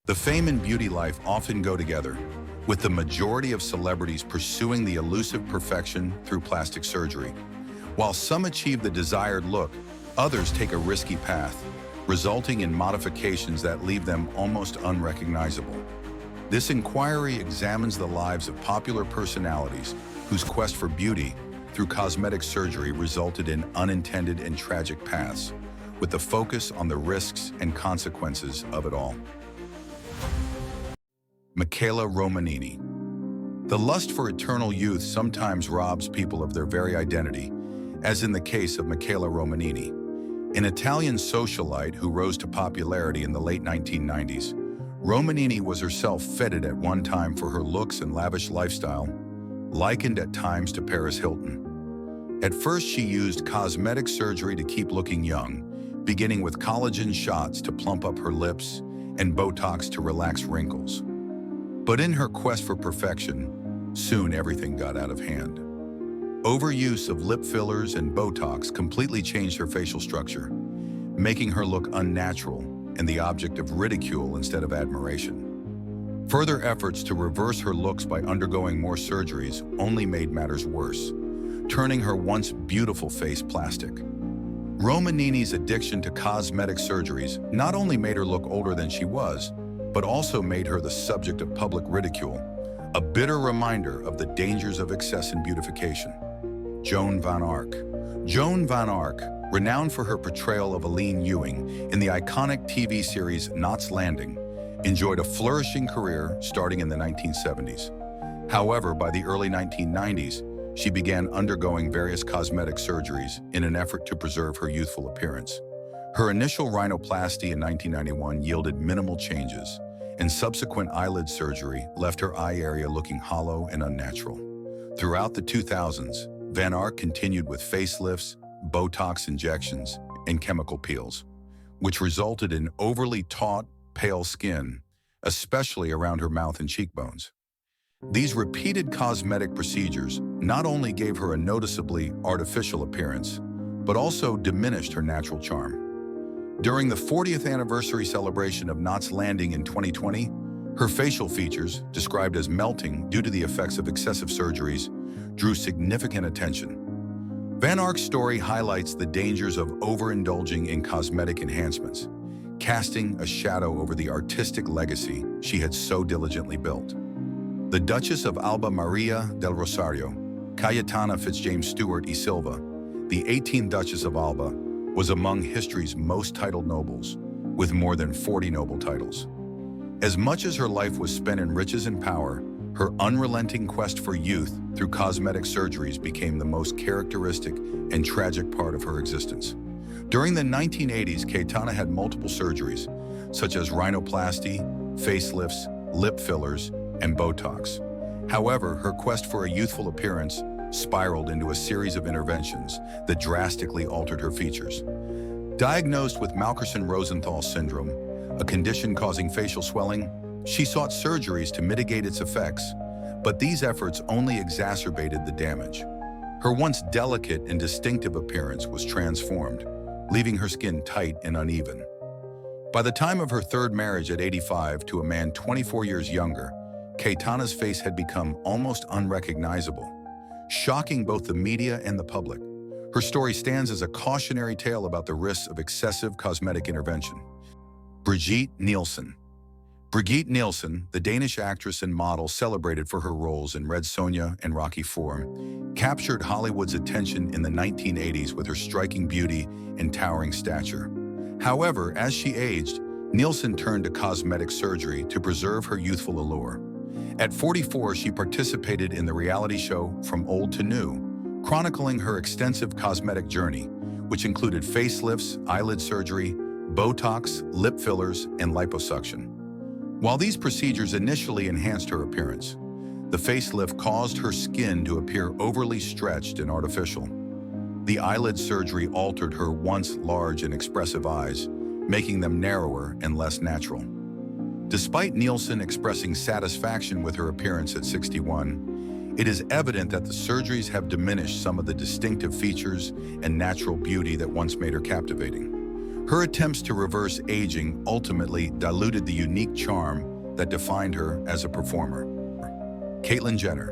The fame and beauty life often go together, with the majority of celebrities pursuing the elusive perfection through plastic surgery. While some achieve the desired look, others take a risky path, resulting in modifications that leave them almost unrecognizable. This inquiry examines the lives of popular personalities whose quest for beauty through cosmetic surgery resulted in unintended and tragic paths, with the focus on the risks and consequences of it all. Michaela Romanini. The lust for eternal youth sometimes robs people of their very identity, as in the case of Michaela Romanini, an Italian socialite who rose to popularity in the late 1990s. Romanini was herself feted at one time for her looks and lavish lifestyle, likened at times to Paris Hilton. At first, she used cosmetic surgery to keep looking young, beginning with collagen shots to plump up her lips and Botox to relax wrinkles. But in her quest for perfection, soon everything got out of hand. Overuse of lip fillers and Botox completely changed her facial structure, making her look unnatural and the object of ridicule instead of admiration. Further efforts to reverse her looks by undergoing more surgeries only made matters worse, turning her once beautiful face plastic. Romanini's addiction to cosmetic surgeries not only made her look older than she was, but also made her the subject of public ridicule, a bitter reminder of the dangers of excess in beautification. Joan van Ark. Joan van Ark, renowned for her portrayal of Aline Ewing in the iconic TV series Knots Landing, enjoyed a flourishing career starting in the 1970s. However, by the early 1990s, she began undergoing various cosmetic surgeries in an effort to preserve her youthful appearance. Her initial rhinoplasty in 1991 yielded minimal changes, and subsequent eyelid surgery left her eye area looking hollow and unnatural. Throughout the 2000s, Van Ark continued with facelifts, Botox injections, and chemical peels, which resulted in overly taut, pale skin, especially around her mouth and cheekbones. These repeated cosmetic procedures not only gave her a noticeably artificial appearance, but also diminished her natural charm. During the 40th anniversary celebration of Knots Landing in 2020, her facial features, described as melting due to the effects of excessive surgeries, drew significant attention. Van Ark's story highlights the dangers of overindulging in cosmetic enhancements, casting a shadow over the artistic legacy she had so diligently built. The Duchess of Alba Maria del Rosario, Cayetana Fitzjames Stuart y Silva, the 18th Duchess of Alba, was among history's most titled nobles, with more than 40 noble titles. As much as her life was spent in riches and power, her unrelenting quest for youth through cosmetic surgeries became the most characteristic and tragic part of her existence. During the 1980s, Cayetana had multiple surgeries, such as rhinoplasty, facelifts, lip fillers, and Botox. However, her quest for a youthful appearance spiraled into a series of interventions that drastically altered her features. Diagnosed with Malkerson-Rosenthal syndrome, a condition causing facial swelling, she sought surgeries to mitigate its effects, but these efforts only exacerbated the damage. Her once delicate and distinctive appearance was transformed, leaving her skin tight and uneven. By the time of her third marriage at 85 to a man 24 years younger, Cayetana's face had become almost unrecognizable, shocking both the media and the public. Her story stands as a cautionary tale about the risks of excessive cosmetic intervention. Brigitte Nielsen. Brigitte Nielsen, the Danish actress and model celebrated for her roles in Red Sonja and Rocky IV, captured Hollywood's attention in the 1980s with her striking beauty and towering stature. However, as she aged, Nielsen turned to cosmetic surgery to preserve her youthful allure. At 44, she participated in the reality show From Old to New, chronicling her extensive cosmetic journey, which included facelifts, eyelid surgery, Botox, lip fillers, and liposuction. While these procedures initially enhanced her appearance, the facelift caused her skin to appear overly stretched and artificial. The eyelid surgery altered her once large and expressive eyes, making them narrower and less natural. Despite Nielsen expressing satisfaction with her appearance at 61, it is evident that the surgeries have diminished some of the distinctive features and natural beauty that once made her captivating. Her attempts to reverse aging ultimately diluted the unique charm that defined her as a performer. Caitlyn Jenner.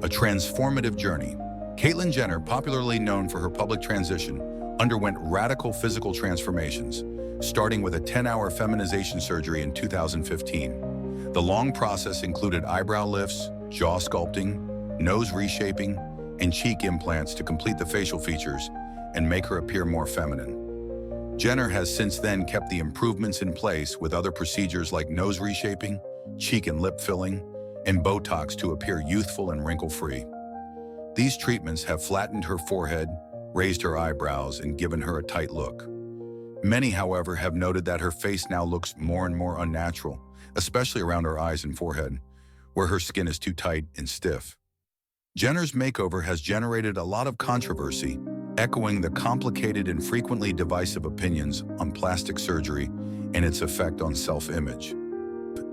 A transformative journey. Caitlyn Jenner, popularly known for her public transition, underwent radical physical transformations, starting with a 10-hour feminization surgery in 2015. The long process included eyebrow lifts, jaw sculpting, nose reshaping, and cheek implants to complete the facial features and make her appear more feminine. Jenner has since then kept the improvements in place with other procedures like nose reshaping, cheek and lip filling, and Botox to appear youthful and wrinkle-free. These treatments have flattened her forehead, raised her eyebrows, and given her a tight look. Many, however, have noted that her face now looks more and more unnatural, especially around her eyes and forehead, where her skin is too tight and stiff. Jenner's makeover has generated a lot of controversy, echoing the complicated and frequently divisive opinions on plastic surgery and its effect on self-image.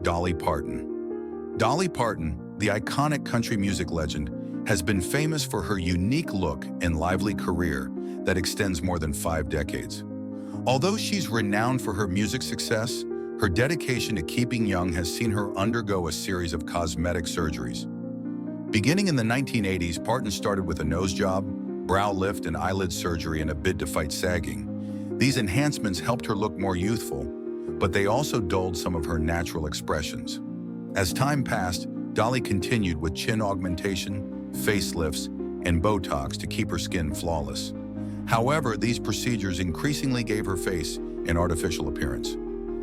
Dolly Parton. Dolly Parton, the iconic country music legend, has been famous for her unique look and lively career that extends more than 5 decades. Although she's renowned for her music success, her dedication to keeping young has seen her undergo a series of cosmetic surgeries. Beginning in the 1980s, Parton started with a nose job, brow lift, and eyelid surgery in a bid to fight sagging. These enhancements helped her look more youthful, but they also dulled some of her natural expressions. As time passed, Dolly continued with chin augmentation, facelifts, and Botox to keep her skin flawless. However, these procedures increasingly gave her face an artificial appearance.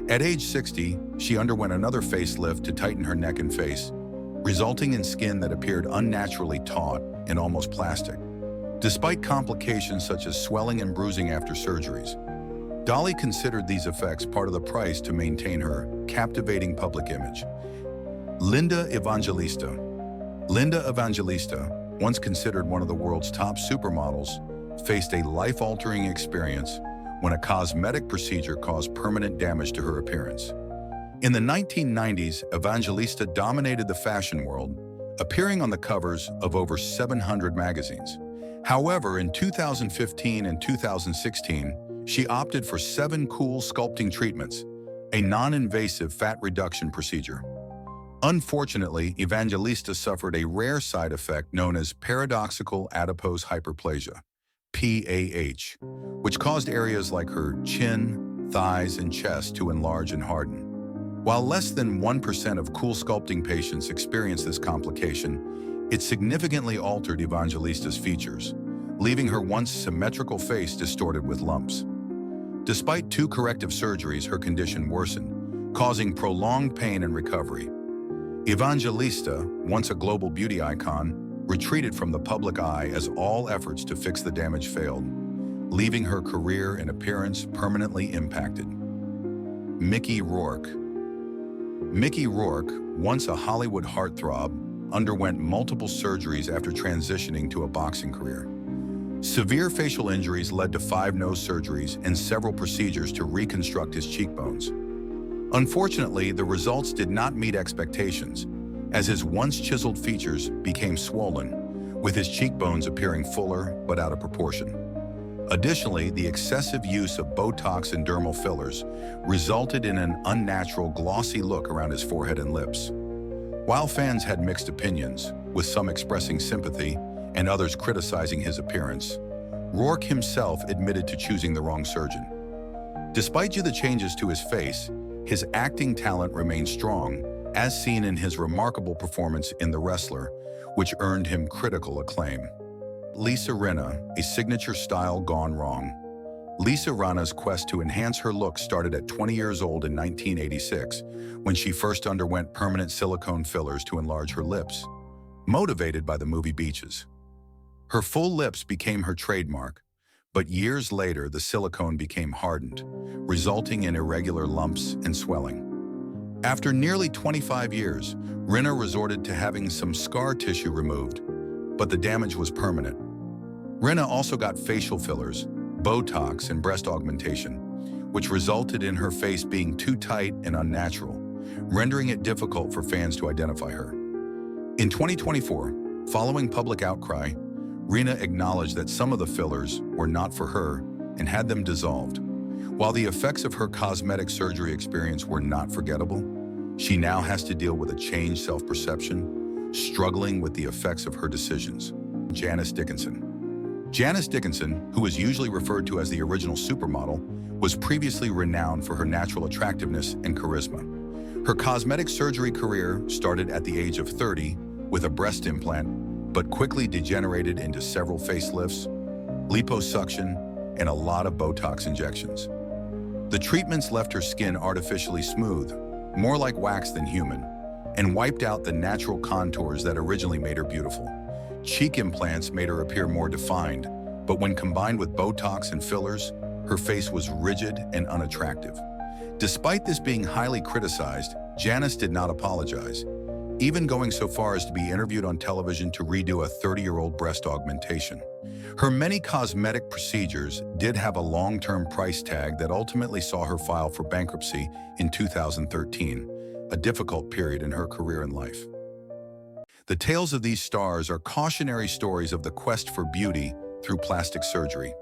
At age 60, she underwent another facelift to tighten her neck and face, resulting in skin that appeared unnaturally taut and almost plastic. Despite complications such as swelling and bruising after surgeries, Dolly considered these effects part of the price to maintain her captivating public image. Linda Evangelista. Linda Evangelista, once considered one of the world's top supermodels, faced a life-altering experience when a cosmetic procedure caused permanent damage to her appearance. In the 1990s, Evangelista dominated the fashion world, appearing on the covers of over 700 magazines. However, in 2015 and 2016, she opted for 7 cool sculpting treatments, a non-invasive fat reduction procedure. Unfortunately, Evangelista suffered a rare side effect known as paradoxical adipose hyperplasia, PAH, which caused areas like her chin, thighs, and chest to enlarge and harden. While less than 1% of cool sculpting patients experience this complication, it significantly altered Evangelista's features, leaving her once symmetrical face distorted with lumps. Despite 2 corrective surgeries, her condition worsened, causing prolonged pain and recovery. Evangelista, once a global beauty icon, retreated from the public eye as all efforts to fix the damage failed, leaving her career and appearance permanently impacted. Mickey Rourke. Mickey Rourke, once a Hollywood heartthrob, underwent multiple surgeries after transitioning to a boxing career. Severe facial injuries led to 5 nose surgeries and several procedures to reconstruct his cheekbones. Unfortunately, the results did not meet expectations, as his once chiseled features became swollen, with his cheekbones appearing fuller but out of proportion. Additionally, the excessive use of Botox and dermal fillers resulted in an unnatural, glossy look around his forehead and lips. While fans had mixed opinions, with some expressing sympathy and others criticizing his appearance, Rourke himself admitted to choosing the wrong surgeon. Despite the changes to his face, his acting talent remained strong, as seen in his remarkable performance in The Wrestler, which earned him critical acclaim. Lisa Rinna, a signature style gone wrong. Lisa Rinna's quest to enhance her look started at 20 years old in 1986, when she first underwent permanent silicone fillers to enlarge her lips, motivated by the movie Beaches. Her full lips became her trademark, but years later the silicone became hardened, resulting in irregular lumps and swelling. After nearly 25 years, Rinna resorted to having some scar tissue removed, but the damage was permanent. Rinna also got facial fillers, Botox, and breast augmentation, which resulted in her face being too tight and unnatural, rendering it difficult for fans to identify her. In 2024, following public outcry, Rinna acknowledged that some of the fillers were not for her and had them dissolved, While the effects of her cosmetic surgery experience were not forgettable, she now has to deal with a changed self-perception, struggling with the effects of her decisions. Janice Dickinson. Janice Dickinson, who is usually referred to as the original supermodel, was previously renowned for her natural attractiveness and charisma. Her cosmetic surgery career started at the age of 30 with a breast implant, but quickly degenerated into several facelifts, liposuction, and a lot of Botox injections. The treatments left her skin artificially smooth, more like wax than human, and wiped out the natural contours that originally made her beautiful. Cheek implants made her appear more defined, but when combined with Botox and fillers, her face was rigid and unattractive. Despite this being highly criticized, Janice did not apologize, even going so far as to be interviewed on television to redo a 30-year-old breast augmentation. Her many cosmetic procedures did have a long-term price tag that ultimately saw her file for bankruptcy in 2013, a difficult period in her career and life. The tales of these stars are cautionary stories of the quest for beauty through plastic surgery.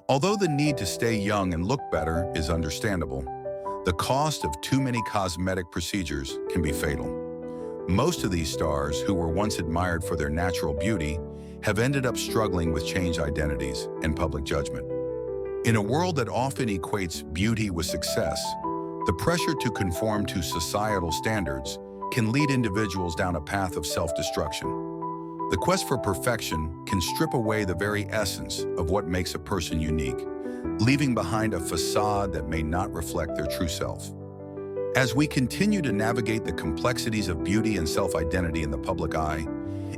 Although the need to stay young and look better is understandable, the cost of too many cosmetic procedures can be fatal. Most of these stars, who were once admired for their natural beauty, have ended up struggling with changed identities and public judgment. In a world that often equates beauty with success, the pressure to conform to societal standards can lead individuals down a path of self-destruction. The quest for perfection can strip away the very essence of what makes a person unique, leaving behind a facade that may not reflect their true self. As we continue to navigate the complexities of beauty and self-identity in the public eye,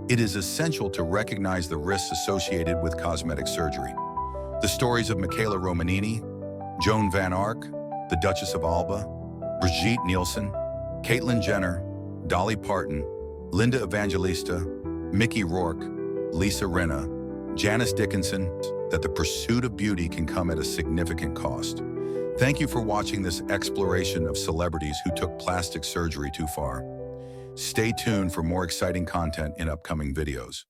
it is essential to recognize the risks associated with cosmetic surgery. The stories of Michaela Romanini, Joan Van Ark, the Duchess of Alba, Brigitte Nielsen, Caitlyn Jenner, Dolly Parton, Linda Evangelista, Mickey Rourke, Lisa Rinna, Janice Dickinson, that the pursuit of beauty can come at a significant cost. Thank you for watching this exploration of celebrities who took plastic surgery too far. Stay tuned for more exciting content in upcoming videos.